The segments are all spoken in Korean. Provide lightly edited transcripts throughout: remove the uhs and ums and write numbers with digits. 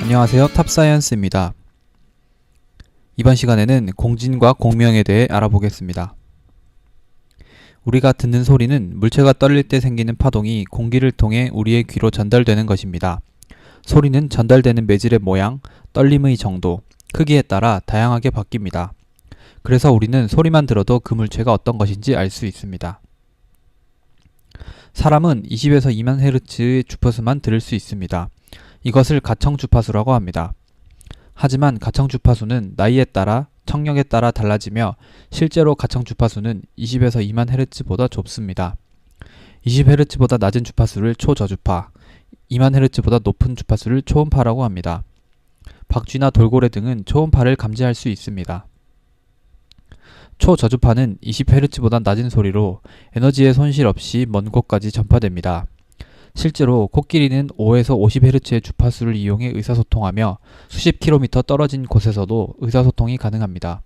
안녕하세요, 탑사이언스입니다. 이번 시간에는 공진과 공명에 대해 알아보겠습니다. 우리가 듣는 소리는 물체가 떨릴 때 생기는 파동이 공기를 통해 우리의 귀로 전달되는 것입니다. 소리는 전달되는 매질의 모양, 떨림의 정도, 크기에 따라 다양하게 바뀝니다. 그래서 우리는 소리만 들어도 그 물체가 어떤 것인지 알 수 있습니다. 사람은 20에서 2만 헤르츠의 주파수만 들을 수 있습니다. 이것을 가청 주파수라고 합니다. 하지만 가청 주파수는 나이에 따라 청력에 따라 달라지며 실제로 가청 주파수는 20에서 2만 헤르츠보다 좁습니다. 20헤르츠보다 낮은 주파수를 초저주파, 2만 헤르츠보다 높은 주파수를 초음파라고 합니다. 박쥐나 돌고래 등은 초음파를 감지할 수 있습니다. 초저주파는 20헤르츠보다 낮은 소리로 에너지의 손실 없이 먼 곳까지 전파됩니다. 실제로 코끼리는 5에서 50헤르츠의 주파수를 이용해 의사소통하며 수십 킬로미터 떨어진 곳에서도 의사소통이 가능합니다.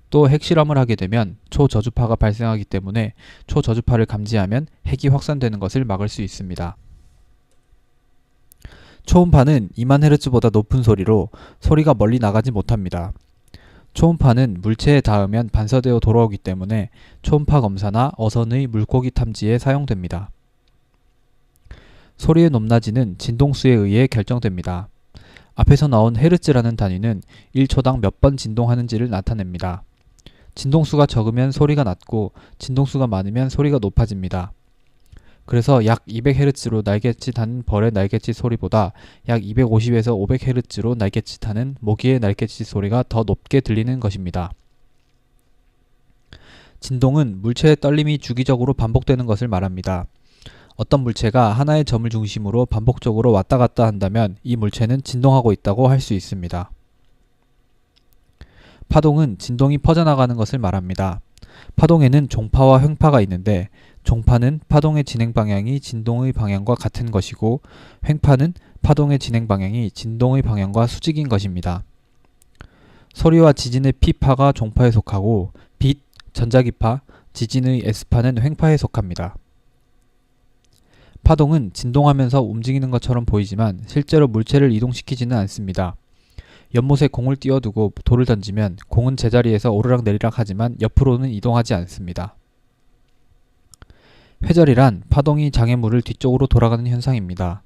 또 핵실험을 하게 되면 초저주파가 발생하기 때문에 초저주파를 감지하면 핵이 확산되는 것을 막을 수 있습니다. 초음파는 2만 헤르츠보다 높은 소리로 소리가 멀리 나가지 못합니다. 초음파는 물체에 닿으면 반사되어 돌아오기 때문에 초음파 검사나 어선의 물고기 탐지에 사용됩니다. 소리의 높낮이는 진동수에 의해 결정됩니다. 앞에서 나온 헤르츠라는 단위는 1초당 몇 번 진동하는지를 나타냅니다. 진동수가 적으면 소리가 낮고 진동수가 많으면 소리가 높아집니다. 그래서 약 200헤르츠로 날갯짓하는 벌의 날갯짓 소리보다 약 250에서 500헤르츠로 날갯짓하는 모기의 날갯짓 소리가 더 높게 들리는 것입니다. 진동은 물체의 떨림이 주기적으로 반복되는 것을 말합니다. 어떤 물체가 하나의 점을 중심으로 반복적으로 왔다 갔다 한다면 이 물체는 진동하고 있다고 할 수 있습니다. 파동은 진동이 퍼져나가는 것을 말합니다. 파동에는 종파와 횡파가 있는데 종파는 파동의 진행 방향이 진동의 방향과 같은 것이고 횡파는 파동의 진행 방향이 진동의 방향과 수직인 것입니다. 소리와 지진의 P파가 종파에 속하고 빛, 전자기파, 지진의 S파는 횡파에 속합니다. 파동은 진동하면서 움직이는 것처럼 보이지만 실제로 물체를 이동시키지는 않습니다. 연못에 공을 띄워두고 돌을 던지면 공은 제자리에서 오르락내리락 하지만 옆으로는 이동하지 않습니다. 회절이란 파동이 장애물을 뒤쪽으로 돌아가는 현상입니다.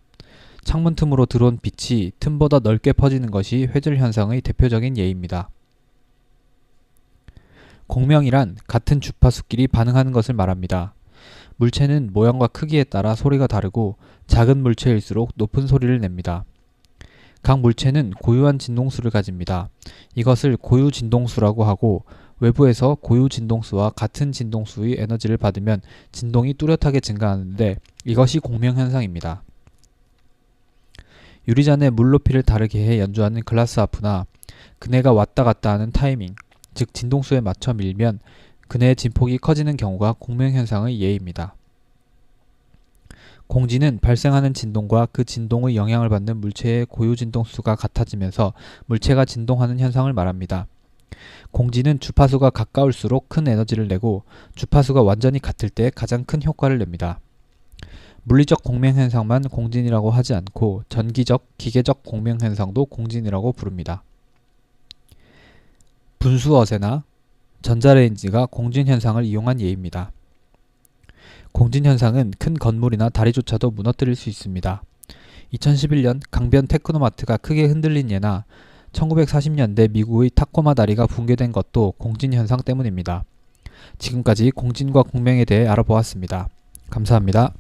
창문 틈으로 들어온 빛이 틈보다 넓게 퍼지는 것이 회절 현상의 대표적인 예입니다. 공명이란 같은 주파수끼리 반응하는 것을 말합니다. 물체는 모양과 크기에 따라 소리가 다르고 작은 물체일수록 높은 소리를 냅니다. 각 물체는 고유한 진동수를 가집니다. 이것을 고유 진동수라고 하고 외부에서 고유 진동수와 같은 진동수의 에너지를 받으면 진동이 뚜렷하게 증가하는데 이것이 공명현상입니다. 유리잔에 물 높이를 다르게 해 연주하는 글라스 하프나 그네가 왔다 갔다 하는 타이밍, 즉 진동수에 맞춰 밀면 그네의 진폭이 커지는 경우가 공명현상의 예입니다. 공진은 발생하는 진동과 그 진동의 영향을 받는 물체의 고유 진동수가 같아지면서 물체가 진동하는 현상을 말합니다. 공진은 주파수가 가까울수록 큰 에너지를 내고 주파수가 완전히 같을 때 가장 큰 효과를 냅니다. 물리적 공명현상만 공진이라고 하지 않고 전기적, 기계적 공명현상도 공진이라고 부릅니다. 분수어세나 전자레인지가 공진현상을 이용한 예입니다. 공진현상은 큰 건물이나 다리조차도 무너뜨릴 수 있습니다. 2011년 강변 테크노마트가 크게 흔들린 예나 1940년대 미국의 타코마 다리가 붕괴된 것도 공진현상 때문입니다. 지금까지 공진과 공명에 대해 알아보았습니다. 감사합니다.